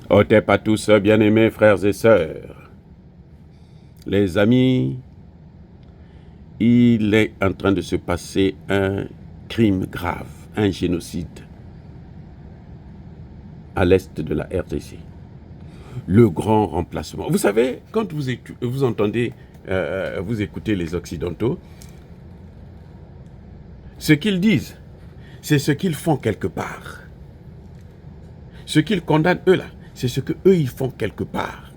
Otep à tous, bien-aimés frères et sœurs. Les amis, il est en train de se passer un crime grave, un génocide à l'est de la RDC. Le grand remplacement. Vous savez, quand vous entendez, vous écoutez les Occidentaux, ce qu'ils disent, c'est ce qu'ils font quelque part. Ce qu'ils condamnent eux là, c'est ce qu'eux ils font quelque part.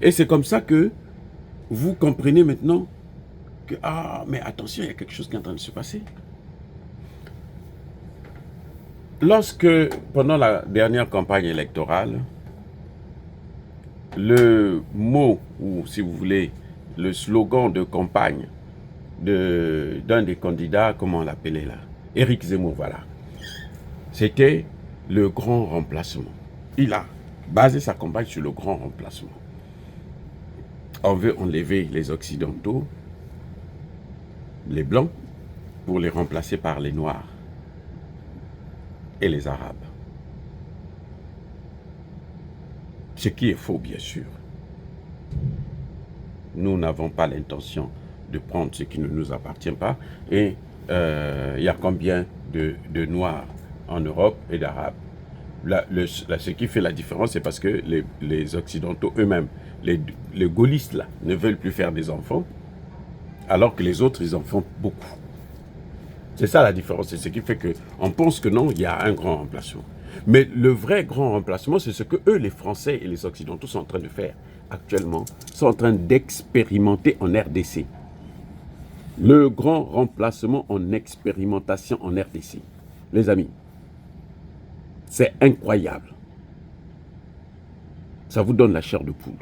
Et c'est comme ça que vous comprenez maintenant que, ah, mais attention, il y a quelque chose qui est en train de se passer. Lorsque, pendant la dernière campagne électorale, le mot, ou si vous voulez, le slogan de campagne d'un des candidats, comment on l'appelait là, Éric Zemmour, voilà, c'était le grand remplacement. Il a basé sa campagne sur le grand remplacement. On veut enlever les Occidentaux, les Blancs, pour les remplacer par les Noirs et les Arabes. Ce qui est faux, bien sûr. Nous n'avons pas l'intention de prendre ce qui ne nous appartient pas. Et il y a combien de Noirs en Europe et d'Arabes? Ce qui fait la différence, c'est parce que les Occidentaux eux-mêmes, les gaullistes là, ne veulent plus faire des enfants, alors que les autres, ils en font beaucoup. C'est ça la différence. C'est ce qui fait qu'on pense que non, il y a un grand remplacement. Mais le vrai grand remplacement, c'est ce que eux, les Français et les Occidentaux, sont en train de faire actuellement, sont en train d'expérimenter en RDC. Le grand remplacement en expérimentation en RDC. Les amis, c'est incroyable. Ça vous donne la chair de poule.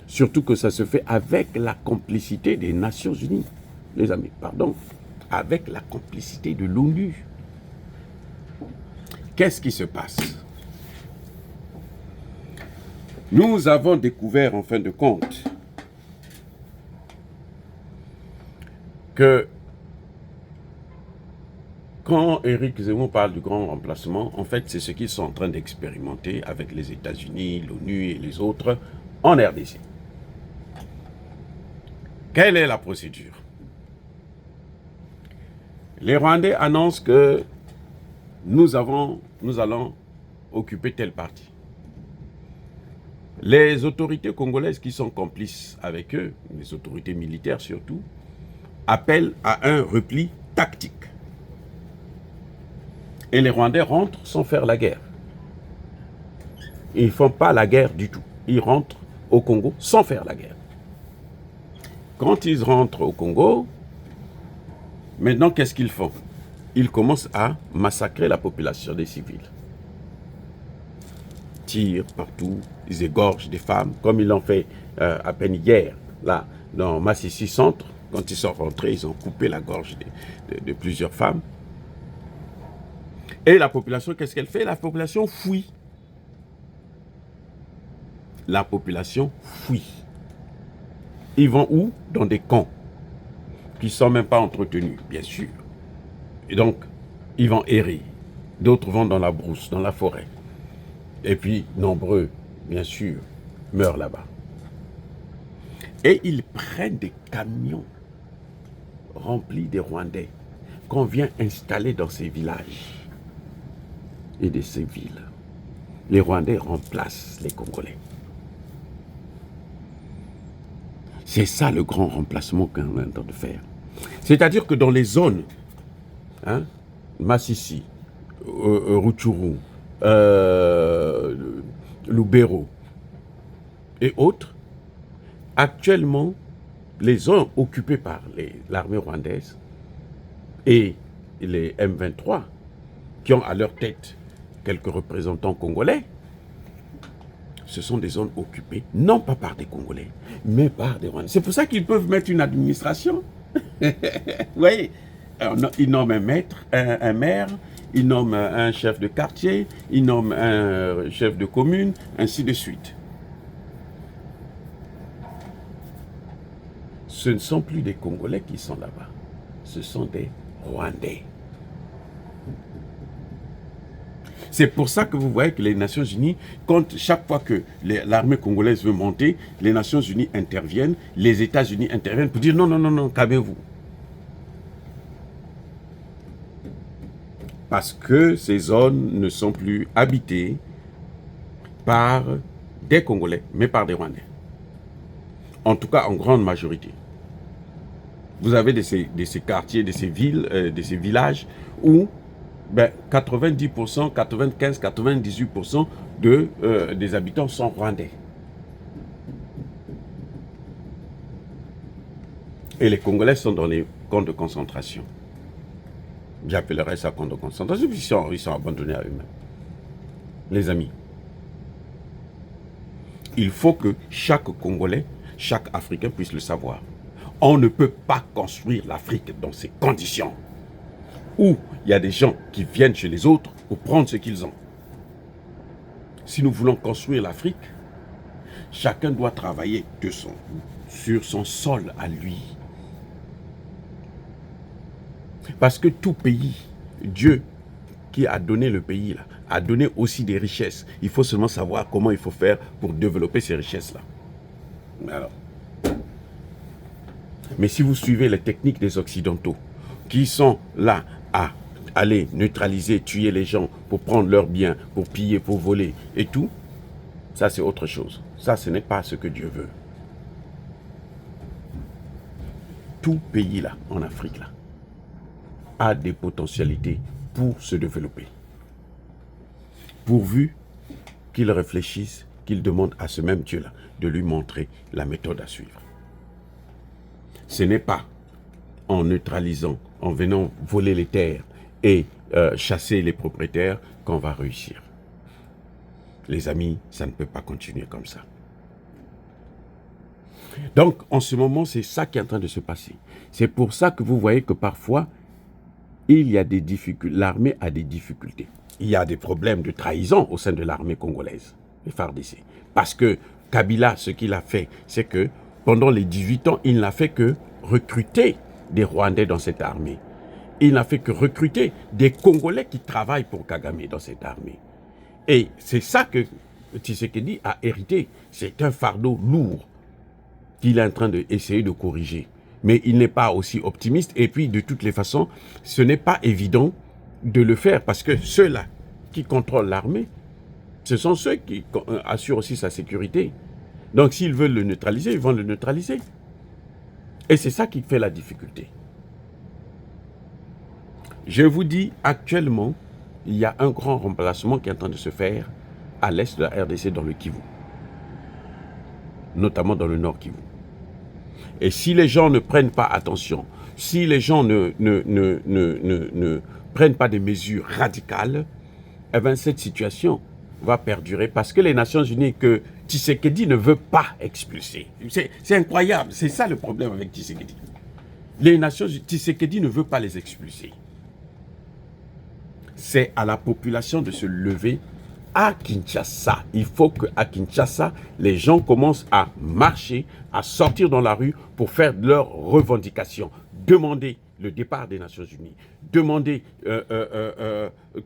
Surtout que ça se fait avec la complicité des Nations Unies. Les amis, pardon, avec la complicité de l'ONU. Qu'est-ce qui se passe? Nous avons découvert, en fin de compte, que quand Éric Zemmour parle du grand remplacement, en fait, c'est ce qu'ils sont en train d'expérimenter avec les États-Unis, l'ONU et les autres en RDC. Quelle est la procédure? Les Rwandais annoncent que nous allons occuper telle partie. Les autorités congolaises qui sont complices avec eux, les autorités militaires surtout, appellent à un repli tactique. Et les Rwandais rentrent sans faire la guerre. Ils ne font pas la guerre du tout. Ils rentrent au Congo sans faire la guerre. Quand ils rentrent au Congo, maintenant qu'est-ce qu'ils font? Ils commencent à massacrer la population des civils. Tirent partout, ils égorgent des femmes, comme ils l'ont fait à peine hier, là, dans Massissi Centre. Quand ils sont rentrés, ils ont coupé la gorge de plusieurs femmes. Et la population, qu'est-ce qu'elle fait? La population fuit. La population fuit. Ils vont où? Dans des camps qui ne sont même pas entretenus, bien sûr. Et donc, ils vont errer. D'autres vont dans la brousse, dans la forêt. Et puis, nombreux, bien sûr, meurent là-bas. Et ils prennent des camions remplis de Rwandais qu'on vient installer dans ces villages et de ces villes. Les Rwandais remplacent les Congolais. C'est ça le grand remplacement qu'on est en train de faire. C'est-à-dire que dans les zones, hein, Massissi, Rutshuru, Lubero et autres, actuellement, les zones occupées par l'armée rwandaise et les M23, qui ont à leur tête quelques représentants congolais, ce sont des zones occupées, non pas par des Congolais, mais par des Rwandais. C'est pour ça qu'ils peuvent mettre une administration. Vous voyez, ils nomment un maître, un maire, ils nomment un chef de quartier, ils nomment un chef de commune, ainsi de suite. Ce ne sont plus des Congolais qui sont là-bas, ce sont des Rwandais. C'est pour ça que vous voyez que les Nations Unies, quand chaque fois que l'armée congolaise veut monter, les Nations Unies interviennent, les États-Unis interviennent pour dire non, non, non, non, calmez-vous. Parce que ces zones ne sont plus habitées par des Congolais, mais par des Rwandais. En tout cas, en grande majorité. Vous avez de ces quartiers, de ces villes, de ces villages où 90%, 95, 98% des habitants sont rwandais. Et les Congolais sont dans les camps de concentration. J'appellerais ça camp de concentration, ils sont abandonnés à eux-mêmes. Les amis, il faut que chaque Congolais, chaque Africain puisse le savoir. On ne peut pas construire l'Afrique dans ces conditions où il y a des gens qui viennent chez les autres pour prendre ce qu'ils ont. Si nous voulons construire l'Afrique, chacun doit travailler sur son sol à lui. Parce que tout pays, Dieu qui a donné le pays, là, a donné aussi des richesses. Il faut seulement savoir comment il faut faire pour développer ces richesses-là. Mais si vous suivez les techniques des Occidentaux, qui sont là à aller neutraliser, tuer les gens pour prendre leurs biens, pour piller, pour voler et tout, ça c'est autre chose. Ça, ce n'est pas ce que Dieu veut. Tout pays là, en Afrique là, a des potentialités pour se développer. Pourvu qu'il réfléchisse, qu'il demande à ce même Dieu là de lui montrer la méthode à suivre. Ce n'est pas en neutralisant, en venant voler les terres et chasser les propriétaires qu'on va réussir. Les amis, ça ne peut pas continuer comme ça. Donc, en ce moment, c'est ça qui est en train de se passer. C'est pour ça que vous voyez que parfois, il y a des difficultés. L'armée a des difficultés. Il y a des problèmes de trahison au sein de l'armée congolaise, les FARDC. Parce que Kabila, ce qu'il a fait, c'est que pendant les 18 ans, il n'a fait que recruter des Rwandais dans cette armée. Il n'a fait que recruter des Congolais qui travaillent pour Kagame dans cette armée. Et c'est ça que Tshisekedi a hérité. C'est un fardeau lourd qu'il est en train d'essayer de corriger. Mais il n'est pas aussi optimiste. Et puis, de toutes les façons, ce n'est pas évident de le faire. Parce que ceux-là qui contrôlent l'armée, ce sont ceux qui assurent aussi sa sécurité. Donc, s'ils veulent le neutraliser, ils vont le neutraliser. Et c'est ça qui fait la difficulté. Je vous dis, actuellement, il y a un grand remplacement qui est en train de se faire à l'est de la RDC dans le Kivu. Notamment dans le nord Kivu. Et si les gens ne prennent pas attention, si les gens ne prennent pas des mesures radicales, eh bien cette situation va perdurer parce que les Nations Unies que Tshisekedi ne veut pas expulser. C'est incroyable, c'est ça le problème avec Tshisekedi. Les Nations Unies, Tshisekedi ne veut pas les expulser. C'est à la population de se lever à Kinshasa. Il faut qu'à Kinshasa, les gens commencent à marcher, à sortir dans la rue pour faire leurs revendications. Demander le départ des Nations Unies. Demander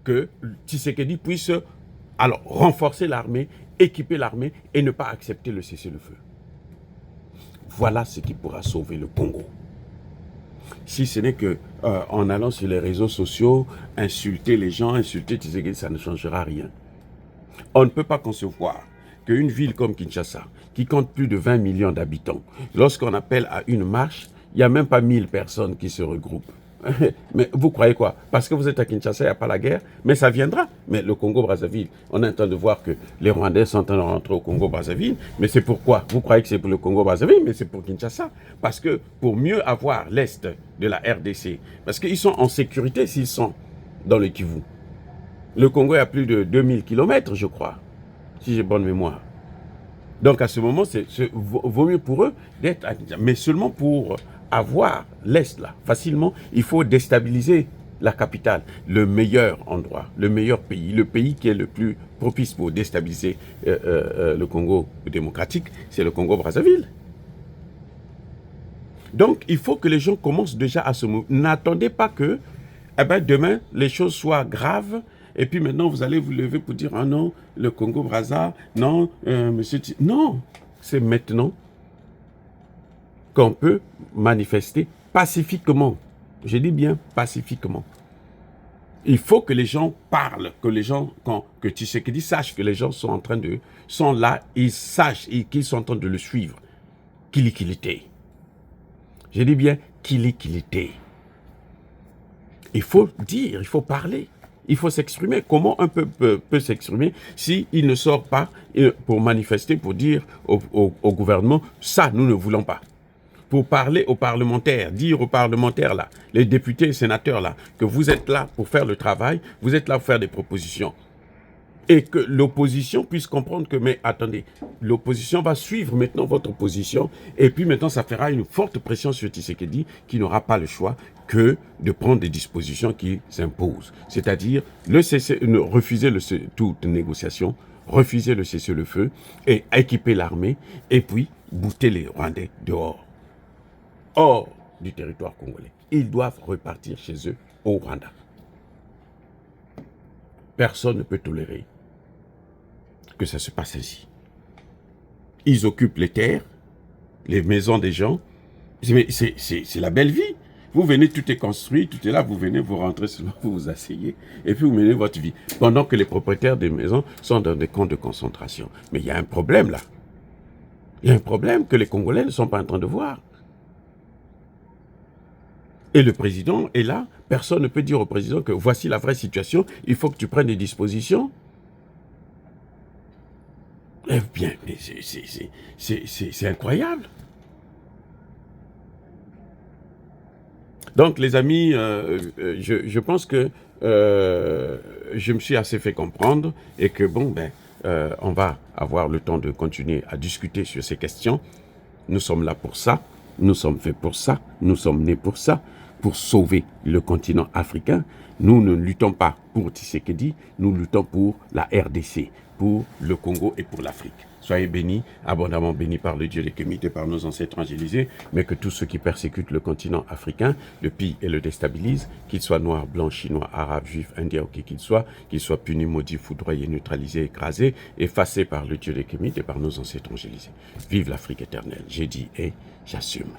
que Tshisekedi puisse alors renforcer l'armée, équiper l'armée et ne pas accepter le cessez-le-feu. Voilà ce qui pourra sauver le Congo. Si ce n'est que en allant sur les réseaux sociaux, insulter les gens, insulter Tshisekedi, ça ne changera rien. On ne peut pas concevoir qu'une ville comme Kinshasa, qui compte plus de 20 millions d'habitants, lorsqu'on appelle à une marche, il n'y a même pas 1000 personnes qui se regroupent. Mais vous croyez quoi? Parce que vous êtes à Kinshasa, il n'y a pas la guerre, mais ça viendra. Mais le Congo-Brazzaville, on est en train de voir que les Rwandais sont en train de rentrer au Congo-Brazzaville, mais c'est pourquoi? Vous croyez que c'est pour le Congo-Brazzaville, mais c'est pour Kinshasa. Parce que pour mieux avoir l'Est de la RDC, parce qu'ils sont en sécurité s'ils sont dans le Kivu. Le Congo est à plus de 2000 km, je crois, si j'ai bonne mémoire. Donc à ce moment, vaut mieux pour eux d'être à Kinshasa. Mais seulement pour avoir l'Est là, facilement, il faut déstabiliser la capitale. Le meilleur endroit, le meilleur pays, le pays qui est le plus propice pour déstabiliser le Congo démocratique, c'est le Congo-Brazzaville. Donc il faut que les gens commencent déjà à se mouvoir. N'attendez pas que demain les choses soient graves et puis maintenant vous allez vous lever pour dire « Ah non, le Congo-Brazza, non, monsieur... » Non, c'est maintenant qu'on peut manifester pacifiquement. Je dis bien pacifiquement. Il faut que les gens parlent, que les gens, que Tshisekedi sache que les gens sont en train de, sont là, ils sachent qu'ils sont en train de le suivre. Qu'il était. Je dis bien qu'il était. Il faut dire, il faut parler, il faut s'exprimer. Comment un peuple peut s'exprimer s'il ne sort pas pour manifester, pour dire au gouvernement, ça nous ne voulons pas. Pour parler aux parlementaires, dire aux parlementaires là, les députés et sénateurs là, que vous êtes là pour faire le travail, vous êtes là pour faire des propositions. Et que l'opposition puisse comprendre que, mais attendez, l'opposition va suivre maintenant votre position, et puis maintenant ça fera une forte pression sur Tshisekedi qui n'aura pas le choix que de prendre des dispositions qui s'imposent. C'est-à-dire refuser toute négociation, refuser le cessez-le-feu, et équiper l'armée, et puis bouter les Rwandais dehors. Hors du territoire congolais. Ils doivent repartir chez eux au Rwanda. Personne ne peut tolérer que ça se passe ainsi. Ils occupent les terres, les maisons des gens. C'est la belle vie. Vous venez, tout est construit, tout est là, vous venez, vous rentrez seulement, vous vous asseyez, et puis vous menez votre vie. Pendant que les propriétaires des maisons sont dans des camps de concentration. Mais il y a un problème là. Il y a un problème que les Congolais ne sont pas en train de voir. Et le président est là, personne ne peut dire au président que voici la vraie situation, il faut que tu prennes des dispositions. Eh bien, c'est incroyable. Donc les amis, je pense que je me suis assez fait comprendre et que bon, on va avoir le temps de continuer à discuter sur ces questions. Nous sommes là pour ça, nous sommes faits pour ça, nous sommes nés pour ça. Pour sauver le continent africain. Nous ne luttons pas pour Tshisekedi, nous luttons pour la RDC, pour le Congo et pour l'Afrique. Soyez bénis, abondamment bénis par le Dieu des Kémites et par nos ancêtres angélisés, mais que tous ceux qui persécutent le continent africain, le pillent et le déstabilisent, qu'ils soient noirs, blancs, chinois, arabes, juifs, indiens ou qui qu'ils soient punis, maudits, foudroyés, neutralisés, écrasés, effacés par le Dieu des Kémites et par nos ancêtres angélisés. Vive l'Afrique éternelle, j'ai dit et j'assume.